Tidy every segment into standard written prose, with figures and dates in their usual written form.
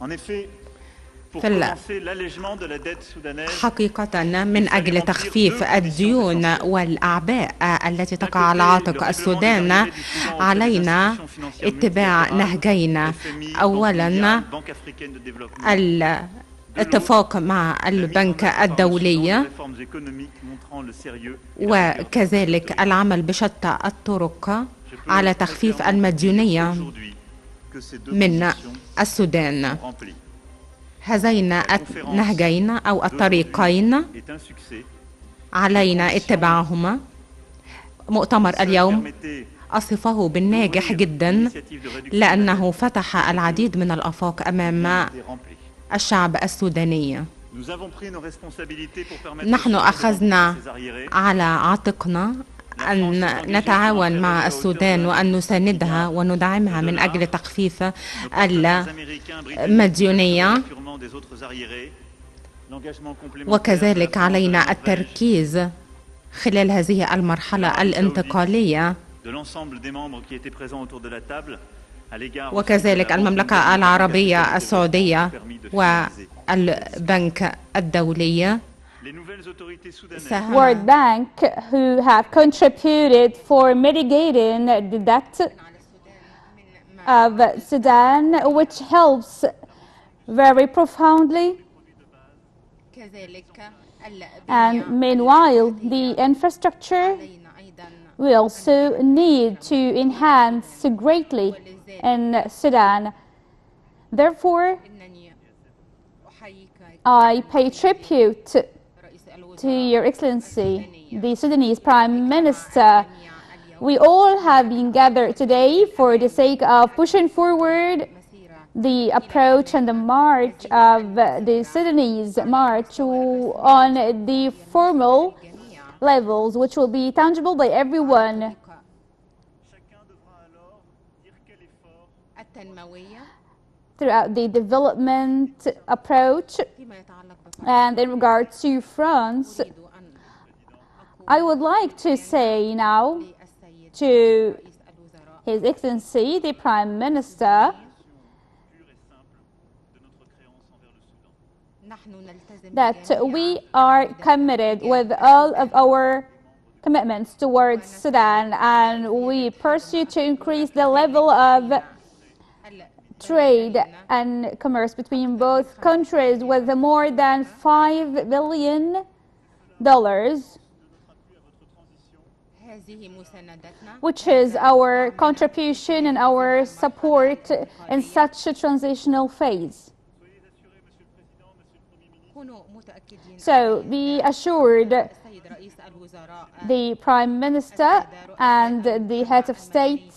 في حقيقة من أجل تخفيف الديون والأعباء التي تقع على عاتق السودان علينا اتباع نهجين. أولا الاتفاق مع البنك الدولي وكذلك العمل بشتى الطرق على تخفيف المديونية من السودان. هذين النهجين أو الطريقين علينا اتباعهما. مؤتمر اليوم أصفه بالناجح جدا لأنه فتح العديد من الآفاق أمام الشعب السوداني. نحن أخذنا على عاتقنا أن نتعاون مع السودان وأن نساندها وندعمها من أجل تخفيف المديونية، وكذلك علينا التركيز خلال هذه المرحلة الانتقالية، وكذلك المملكة العربية السعودية والبنك الدولي World Bank, who have contributed for mitigating the debt of Sudan, which helps very profoundly. And meanwhile, the infrastructure we also need to enhance greatly in Sudan. Therefore, I pay tribute to Your Excellency, the Sudanese Prime Minister. We all have been gathered today for the sake of pushing forward the approach and the march of the Sudanese march on the formal levels, which will be tangible by everyone. Throughout the development approach. And in regard to France, I would like to say now to His Excellency, the Prime Minister, that we are committed with all of our commitments towards Sudan, and we pursue to increase the level of trade and commerce between both countries with more than $5 billion, which is our contribution and our support in such a transitional phase. So be assured, the Prime Minister and the head of state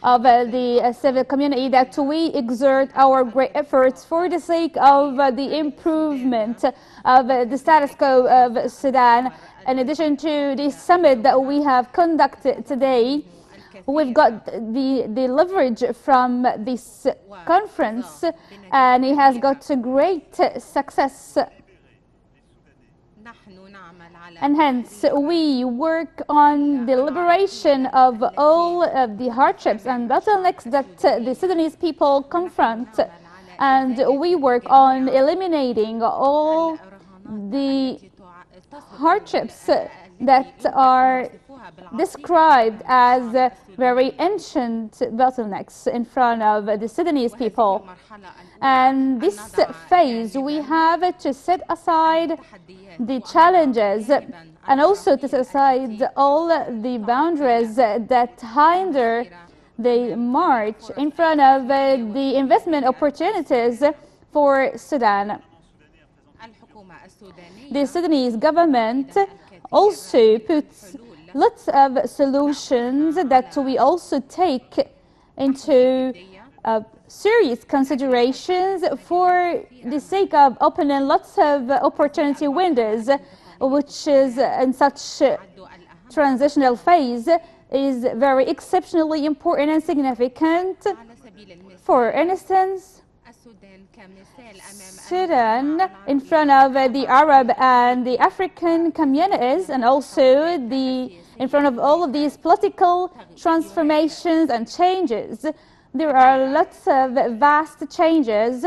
of the civil community, that we exert our great efforts for the sake of the improvement of the status quo of Sudan. In addition to the summit that we have conducted today, we've got the leverage from this conference, and it has got a great success. And hence, we work on the liberation of all of the hardships and bottlenecks that the Sudanese people confront. And we work on eliminating all the hardships that are described as very ancient bottlenecks in front of the Sudanese people. And this phase, we have to set aside the challenges and also to set aside all the boundaries that hinder the march in front of the investment opportunities for Sudan. The Sudanese government also puts lots of solutions that we also take into serious considerations for the sake of opening lots of opportunity windows, which is in such transitional phase is very exceptionally important and significant. For instance, Sudan, in front of the Arab and the African communities, and also in front of all of these political transformations and changes, there are lots of vast changes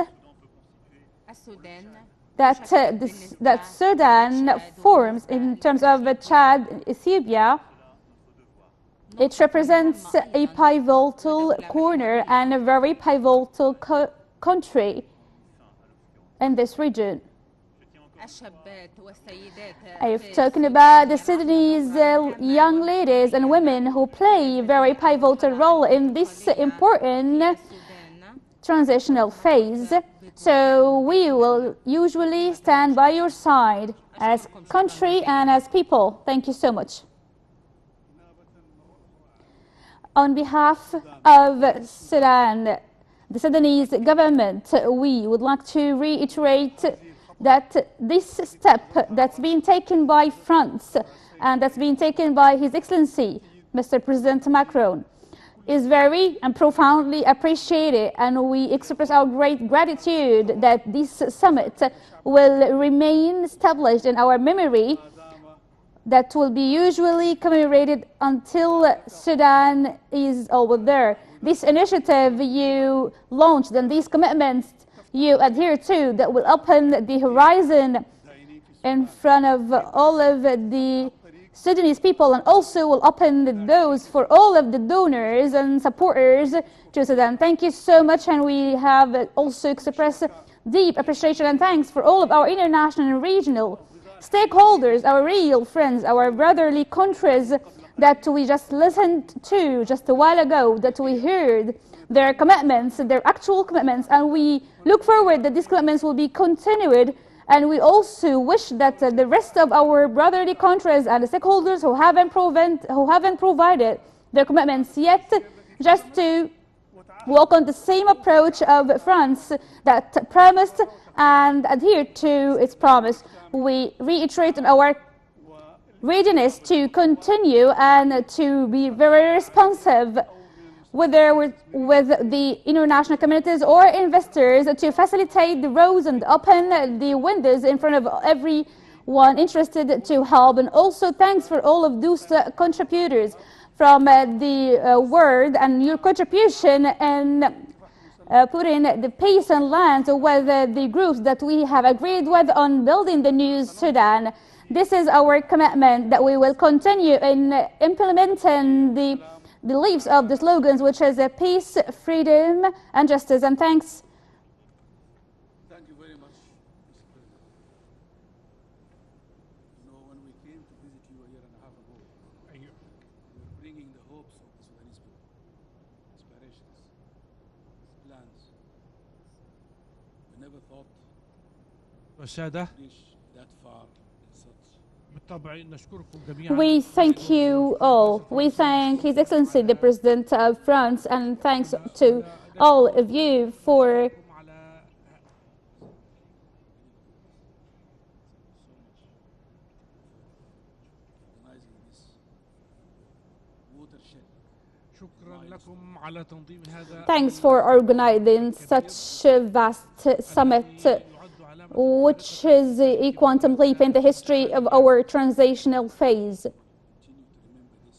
that Sudan forms in terms of Chad, Ethiopia. It represents a pivotal corner and a very pivotal country in this region. I've talking about the Sudanese young ladies and women who play a very pivotal role in this important transitional phase. So we will usually stand by your side as country and as people. Thank you so much. On behalf of Sudan, the Sudanese government, we would like to reiterate that this step that's been taken by France and that's been taken by His Excellency, Mr. President Macron, is very and profoundly appreciated, and we express our great gratitude that this summit will remain established in our memory, that will be usually commemorated until Sudan is over there. This initiative you launched and these commitments you adhere to that will open the horizon in front of all of the Sudanese people, and also will open the doors for all of the donors and supporters to Sudan. Thank you so much, and we have also expressed deep appreciation and thanks for all of our international and regional stakeholders, our real friends, our brotherly countries that we just listened to just a while ago, that we heard their commitments, their actual commitments, and we look forward that these commitments will be continued. And we also wish that the rest of our brotherly countries and the stakeholders who haven't provided their commitments yet, just to walk on the same approach of France that promised and adhere to its promise. We reiterate our readiness to continue and to be very responsive, whether with the international communities or investors, to facilitate the roads and open the windows in front of everyone interested to help. And also thanks for all of those contributors from the word and your contribution in putting the peace and land with the groups that we have agreed with on building the new Sudan. This is our commitment that we will continue in implementing the beliefs of the slogans, which is peace, freedom, and justice. And thanks. Thank you very much, Mr. President. You know, when we came to visit you a year and a half ago, we were bringing the hopes of the Sudanese people, aspirations, plans. We never thought والسادة to reach that far in such. بالطبع نشكركم جميعا. We thank you all. We thank His Excellency, the President of France, and thanks to all of you for Organizing this watershed. شكرا لكم على تنظيم هذا. thanks for organizing such a vast summit, which is a quantum leap in the history of our transitional phase.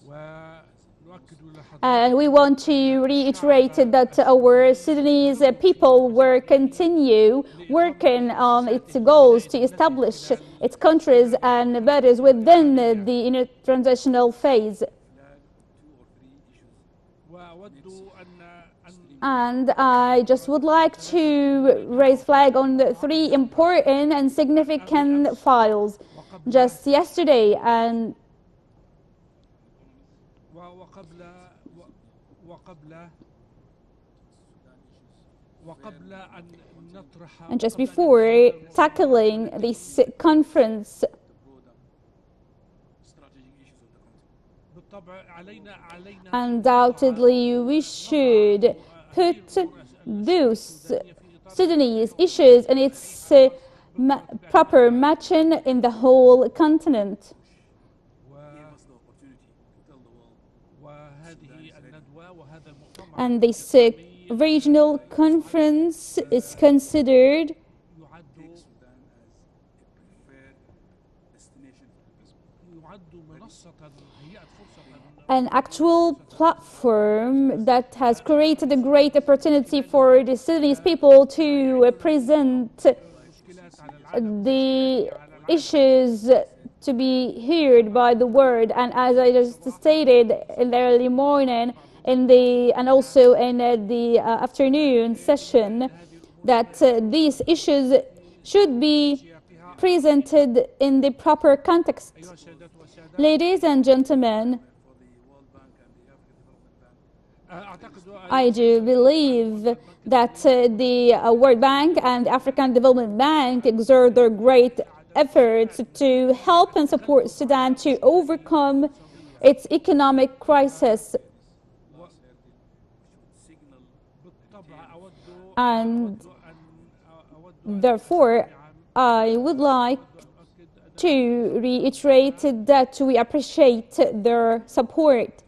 ونؤكد لحضراتكم And we want to reiterate that our Sudanese people will continue working on its goals to establish its countries and borders within the transitional phase. وأود أن And I just would like to raise flag on the three important and significant files just yesterday. And وقبل وقبل أن نطرح And just before tackling this conference, Strategic issues of the country. بالطبع علينا undoubtedly we should put those Sudanese issues in its proper matching in the whole continent. Gave us the opportunity to tell the world وهذه الندوة وهذا المؤتمر And this regional conference is considered يعد Sudan as a preferred destination for investment. يعد منصة هيئت فرصة an actual platform that has created a great opportunity for the Sudanese people to present the issues to be heard by the world, and as I just stated in the early morning and also in the afternoon session, that these issues should be presented in the proper context. أيها السيدات والسادة، Ladies and gentlemen, for the World Bank and the African Development Bank. أعتقد I do believe that the World Bank and the African Development Bank exert their great efforts to help and support Sudan to overcome its economic crisis. بالطبع And أود therefore, I would like to reiterate that we appreciate their support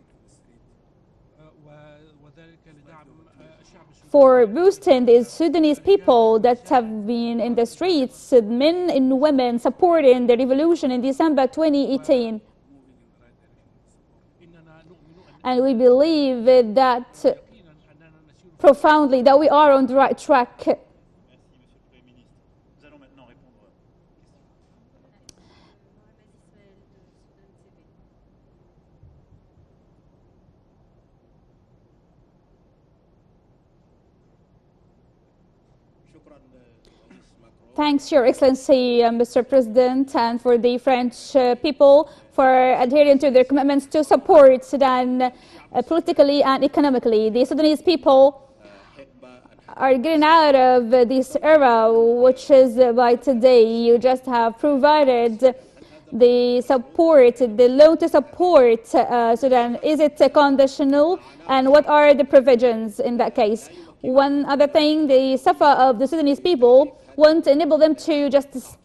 وذلك لدعم الشعب السوداني. for boosting the Sudanese people that have been in the streets, men and women supporting the revolution in December 2018. إننا نؤمن And we believe that يقينا أننا نسير profoundly that we are on the right track. Merci, Monsieur le Premier ministre. Nous allons maintenant répondre aux questions. Thanks, Your Excellency, Mr. President, and for the French people for adhering to their commitments to support Sudan politically and economically. The Sudanese people are getting out of this era, which is by today. You just have provided the support, the loan to support Sudan. Is it conditional? And what are the provisions in that case? One other thing, the Safa of the Sudanese people won't enable them to just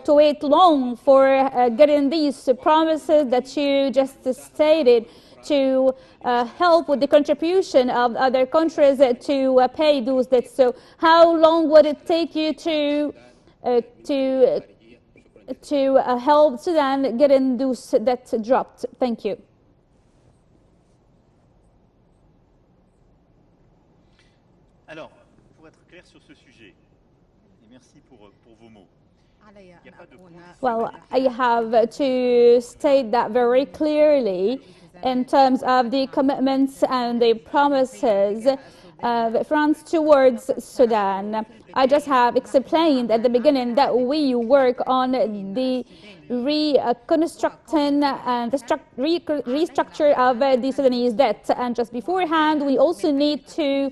to wait long for getting these promises that you just stated to help with the contribution of other countries to pay those debts. So how long would it take you to help Sudan getting those debts dropped? Thank you. Alors, pour être clair sur ce sujet, et merci pour vos mots. Well, I have to state that very clearly in terms of the commitments and the promises of France towards Sudan. I just have explained at the beginning that we work on the reconstructing and the restructure of the Sudanese debt. And just beforehand, we also need to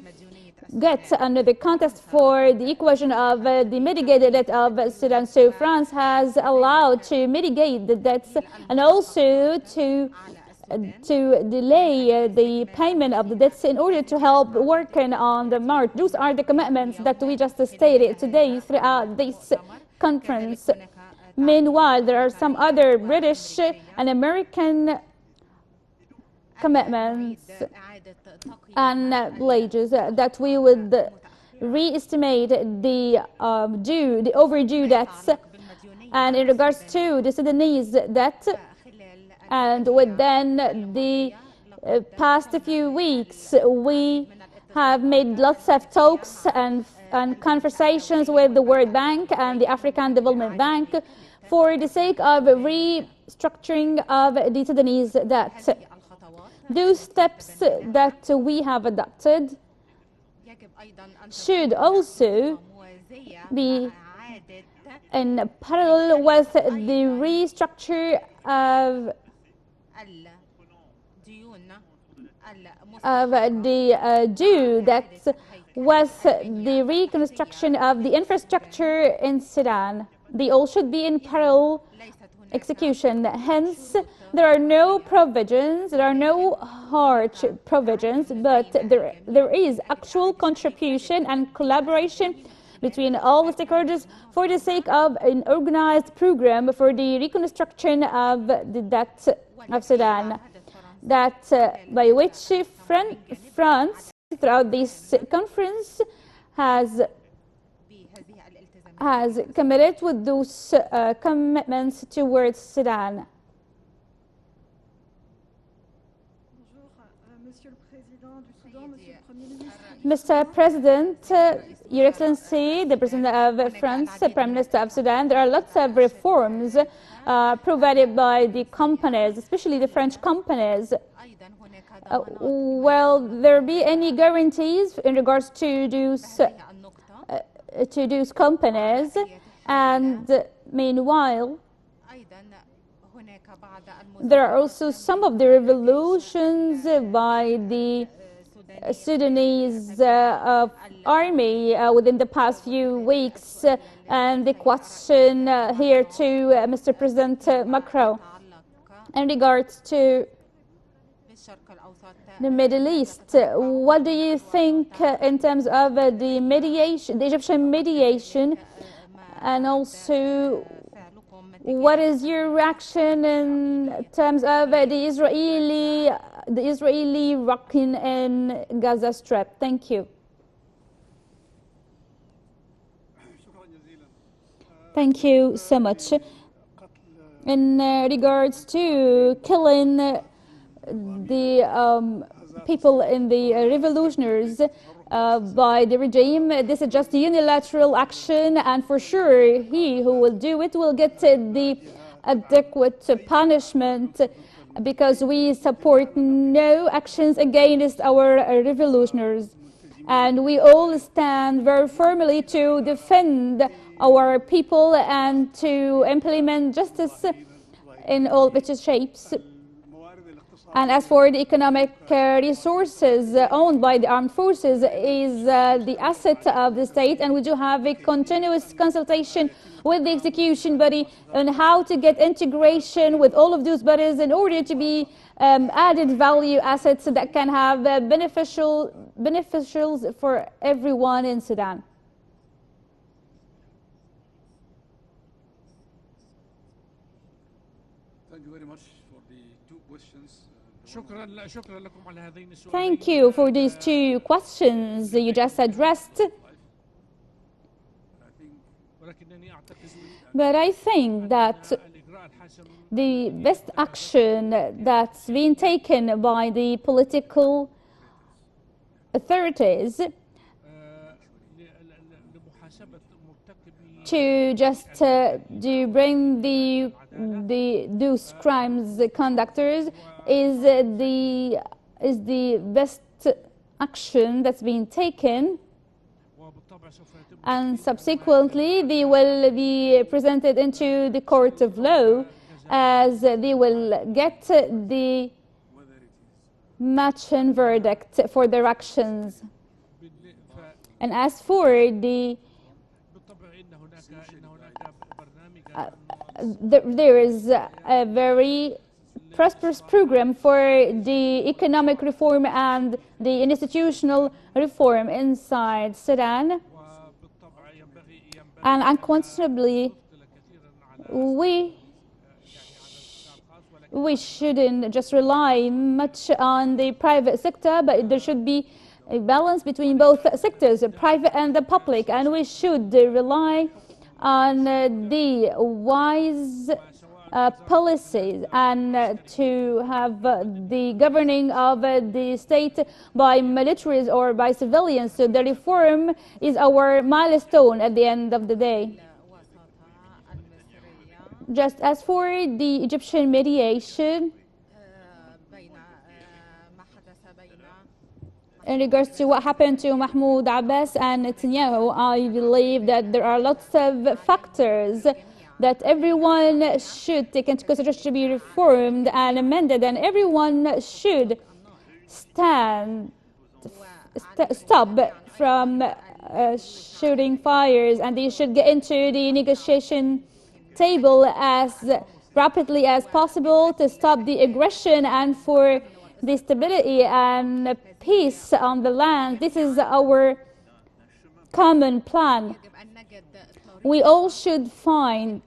get under the context for the equation of the mitigated debt of Sudan. So France has allowed to mitigate the debts and also to delay the payment of the debts in order to help working on the march. Those are the commitments that we just stated today throughout this conference. Meanwhile, there are some other British and American commitments and pledges that we would re-estimate the overdue debts. And in regards to the Sudanese debt, and within the past few weeks, we have made lots of talks and conversations with the World Bank and the African Development Bank for the sake of restructuring of the Sudanese debt. Those steps that we have adopted should also be in parallel with the restructure of the due debts with the reconstruction of the infrastructure in Sudan. They all should be in parallel execution. Hence, there are no provisions, there are no harsh provisions, but there is actual contribution and collaboration between all the stakeholders for the sake of an organized program for the reconstruction of the debt of Sudan, that by which France, throughout this conference, has committed with those commitments towards Sudan. Mr. President, Your Excellency, the President of France, the Prime Minister of Sudan, there are lots of reforms provided by the companies, especially the French companies. Will there be any guarantees in regards to those companies? And meanwhile, there are also some of the revolutions by the Sudanese army within the past few weeks. And the question here to Mr. President Macron in regards to the Middle East, what do you think in terms of the mediation, the Egyptian mediation, and also what is your reaction in terms of the Israeli rocking in Gaza Strip? Thank you. Thank you so much. In regards to killing the people in the revolutionaries by the regime, this is just unilateral action, and for sure he who will do it will get the adequate punishment, because we support no actions against our revolutionaries, and we all stand very firmly to defend our people and to implement justice in all its shapes. And as for the economic resources owned by the armed forces is the asset of the state, and we do have a continuous consultation with the execution body on how to get integration with all of those bodies in order to be added value assets that can have beneficials for everyone in Sudan. Thank you very much for the two questions. شكرا لكم على هذين السؤالين. Thank you for these two questions you just addressed. ولكنني أعتقد But I think that الإجراء الحاسم the best action that's been taken by the political authorities لمحاسبة مرتكبي to just to bring those crimes conductors is the best action that's been taken, وبالطبع سوف يتم and subsequently they will be presented into the court of law as they will get the matching verdict for their actions. And as for the بالطبع إن هناك برنامج there is a very prosperous program for the economic reform and the institutional reform inside Sudan, وبالطبع ينبغي and unquestionably we shouldn't just rely much on the private sector, but there should be a balance between both sectors, the private and the public, and we should rely on the wise policies and to have the governing of the state by militaries or by civilians. So the reform is our milestone at the end of the day. Just as for the Egyptian mediation, in regards to what happened to Mahmoud Abbas and Netanyahu, I believe that there are lots of factors that everyone should take into consideration to be reformed and amended, and everyone should stop from shooting fires, and they should get into the negotiation table as rapidly as possible to stop the aggression and for the stability and peace on the land. This is our common plan. We all should find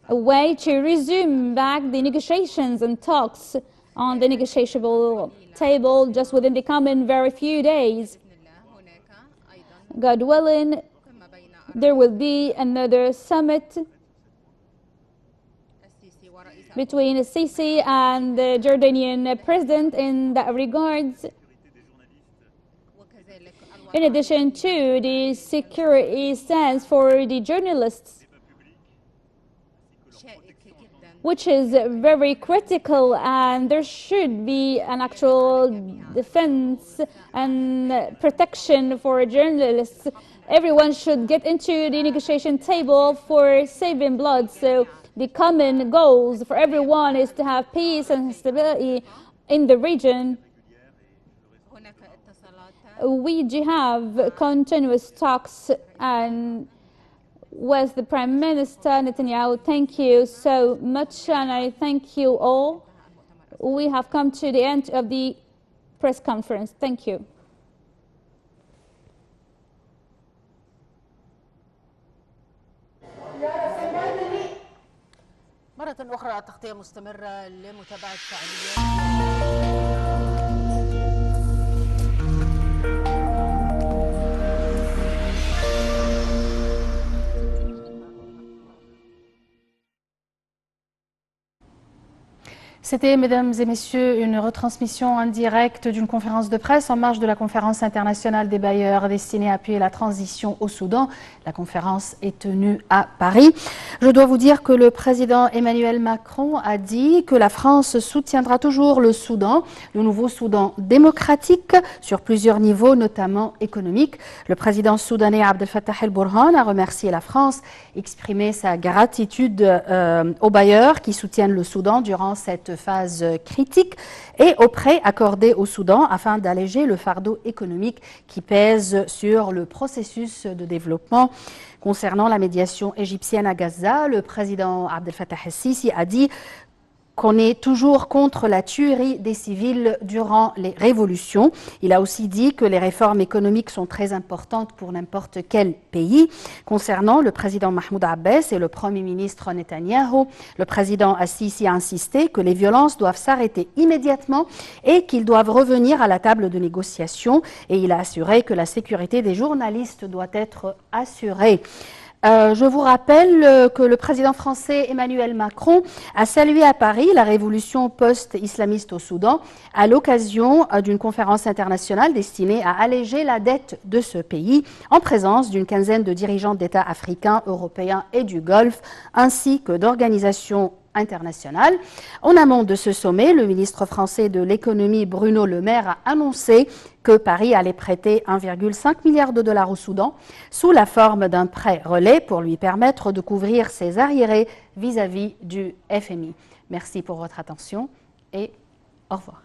a way to resume back the negotiations and talks on the negotiable table just within the coming very few days. God willing, there will be another summit between Sisi and the Jordanian president in that regards. in addition to the security stance for the journalists, which is very critical, and there should be an actual defense and protection for journalists. Everyone should get into the negotiation table for saving blood. So the common goals for everyone is to have peace and stability in the region. We do have continuous talks and with the Prime Minister Netanyahu. Thank you so much, and I thank you all. We have come to the end of the press conference. Thank you. مرة أخرى التغطية مستمرة لمتابعة فعاليات. C'était, mesdames et messieurs, une retransmission en direct d'une conférence de presse en marge de la conférence internationale des bailleurs destinée à appuyer la transition au Soudan. La conférence est tenue à Paris. Je dois vous dire que le président Emmanuel Macron a dit que la France soutiendra toujours le Soudan, le nouveau Soudan démocratique, sur plusieurs niveaux, notamment économiques. Le président soudanais Abdel Fattah el-Burhan a remercié la France, exprimé sa gratitude aux bailleurs qui soutiennent le Soudan durant cette phase critique et aux prêts accordés au Soudan afin d'alléger le fardeau économique qui pèse sur le processus de développement. Concernant la médiation égyptienne à Gaza, le président Abdel Fattah el-Sisi a dit qu'on est toujours contre la tuerie des civils durant les révolutions. Il a aussi dit que les réformes économiques sont très importantes pour n'importe quel pays. Concernant le président Mahmoud Abbas et le premier ministre Netanyahou, le président Al-Sisi a insisté que les violences doivent s'arrêter immédiatement et qu'ils doivent revenir à la table de négociation. Et il a assuré que la sécurité des journalistes doit être assurée. Je vous rappelle que le président français Emmanuel Macron a salué à Paris la révolution post-islamiste au Soudan à l'occasion d'une conférence internationale destinée à alléger la dette de ce pays en présence d'une quinzaine de dirigeants d'États africains, européens et du Golfe, ainsi que d'organisations internationales. En amont de ce sommet, le ministre français de l'économie Bruno Le Maire a annoncé que Paris allait prêter 1,5 milliard de dollars au Soudan sous la forme d'un prêt relais pour lui permettre de couvrir ses arriérés vis-à-vis du FMI. Merci pour votre attention et au revoir.